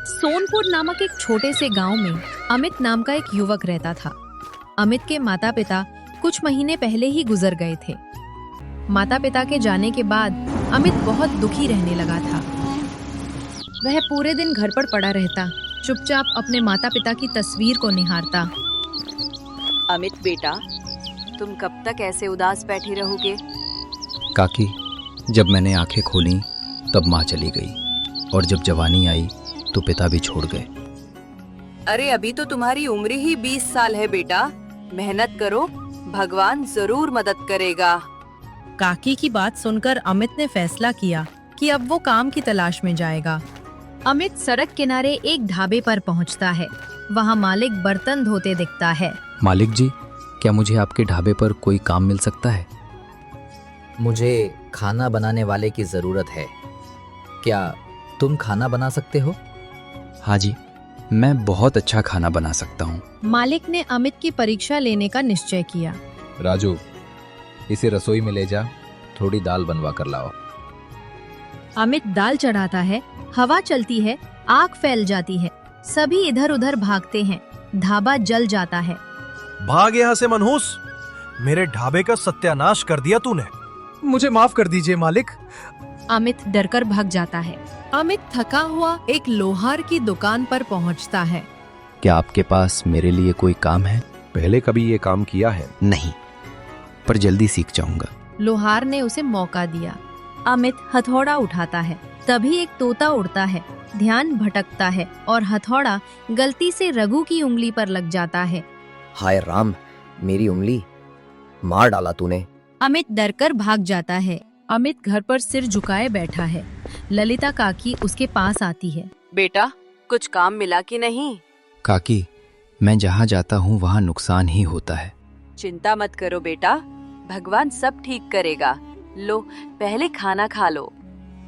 सोनपुर नामक एक छोटे से गांव में अमित नाम का एक युवक रहता था। अमित के माता पिता कुछ महीने पहले ही गुजर गए थे। माता पिता के जाने के बाद अमित बहुत दुखी रहने लगा था। वह पूरे दिन घर पर पड़ा रहता, चुपचाप अपने माता पिता की तस्वीर को निहारता। अमित बेटा, तुम कब तक ऐसे उदास बैठे रहोगे? काकी, जब मैंने आंखें खोली तब माँ चली गई और जब जवानी आई तो पिता भी छोड़ गए। अरे अभी तो तुम्हारी उम्र ही 20 साल है बेटा, मेहनत करो, भगवान जरूर मदद करेगा। काकी की बात सुनकर अमित ने फैसला किया कि अब वो काम की तलाश में जाएगा। अमित सड़क किनारे एक ढाबे पर पहुंचता है। वहां मालिक बर्तन धोते दिखता है। मालिक जी, क्या मुझे आपके ढाबे पर कोई काम मिल सकता है? मुझे खाना बनाने वाले की जरूरत है। क्या तुम खाना बना सकते हो? हाँ जी, मैं बहुत अच्छा खाना बना सकता हूँ। मालिक ने अमित की परीक्षा लेने का निश्चय किया। राजू, इसे रसोई में ले जा, थोड़ी दाल बनवा कर लाओ। अमित दाल चढ़ाता है, हवा चलती है, आग फैल जाती है, सभी इधर उधर भागते हैं, ढाबा जल जाता है। भाग यहाँ से मनहूस, मेरे ढाबे का सत्यानाश कर दिया तूने। मुझे माफ कर दीजिए मालिक। अमित डरकर भाग जाता है। अमित थका हुआ एक लोहार की दुकान पर पहुंचता है। क्या आपके पास मेरे लिए कोई काम है? पहले कभी ये काम किया है? नहीं, पर जल्दी सीख जाऊंगा। लोहार ने उसे मौका दिया। अमित हथौड़ा उठाता है, तभी एक तोता उड़ता है, ध्यान भटकता है और हथौड़ा गलती से रघु की उंगली पर लग जाता है। हाय राम, मेरी उंगली मार डाला तूने। अमित डरकर भाग जाता है। अमित घर पर सिर झुकाए बैठा है। ललिता काकी उसके पास आती है। बेटा, कुछ काम मिला कि नहीं? काकी, मैं जहाँ जाता हूँ वहाँ नुकसान ही होता है। चिंता मत करो बेटा, भगवान सब ठीक करेगा। लो, पहले खाना खा लो।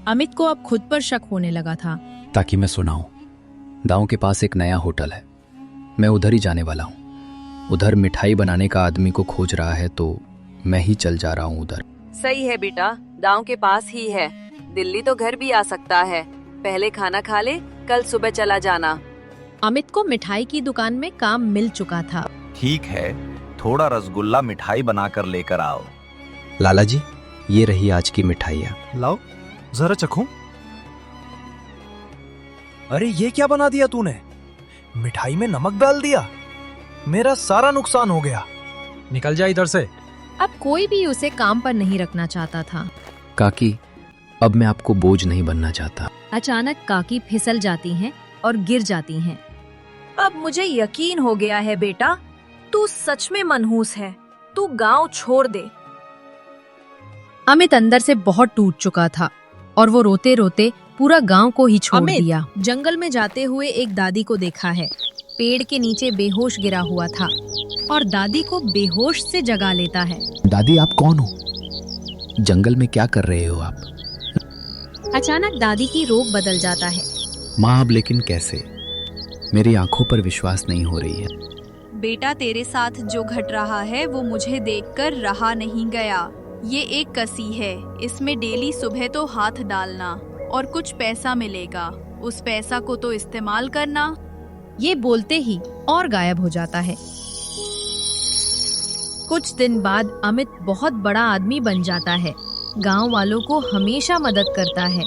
अमित को अब खुद पर शक होने लगा था। ताकि मैं सुनाऊं, गांव के पास एक नया होटल है, मैं उधर ही जाने वाला हूँ। उधर मिठाई बनाने का आदमी को खोज रहा है तो मैं ही चल जा रहा हूँ उधर। सही है बेटा, गांव के पास ही है, दिल्ली तो घर भी आ सकता है। पहले खाना खा ले, कल सुबह चला जाना। अमित को मिठाई की दुकान में काम मिल चुका था। ठीक है, थोड़ा रसगुल्ला मिठाई बनाकर लेकर आओ। लाला जी, ये रही आज की मिठाइयाँ। लाओ जरा चखूं। अरे ये क्या बना दिया तूने? मिठाई में नमक डाल दिया, मेरा सारा नुकसान हो गया। निकल जा इधर से। अब कोई भी उसे काम पर नहीं रखना चाहता था। काकी, अब मैं आपको बोझ नहीं बनना चाहता। अचानक काकी फिसल जाती हैं और गिर जाती हैं। अब मुझे यकीन हो गया है बेटा, तू सच में मनहूस है। तू गांव छोड़ दे। अमित अंदर से बहुत टूट चुका था और वो रोते रोते पूरा गांव को ही छोड़ दिया। जंगल में जाते हुए एक दादी को देखा है। पेड़ के नीचे बेहोश गिरा हुआ था और दादी को बेहोश से जगा लेता है। दादी, आप कौन हो? जंगल में क्या कर रहे हो आप? अचानक दादी की रोग बदल जाता है। माँ, अब लेकिन कैसे? मेरी आंखों पर विश्वास नहीं हो रही है। बेटा, तेरे साथ जो घट रहा है वो मुझे देखकर रहा नहीं गया। ये एक कसी है, इसमें डेली सुबह तो हाथ डालना और कुछ पैसा मिलेगा। उस पैसा को तो इस्तेमाल करना। ये बोलते ही और गायब हो जाता है। कुछ दिन बाद अमित बहुत बड़ा आदमी बन जाता है। गांव वालों को हमेशा मदद करता है।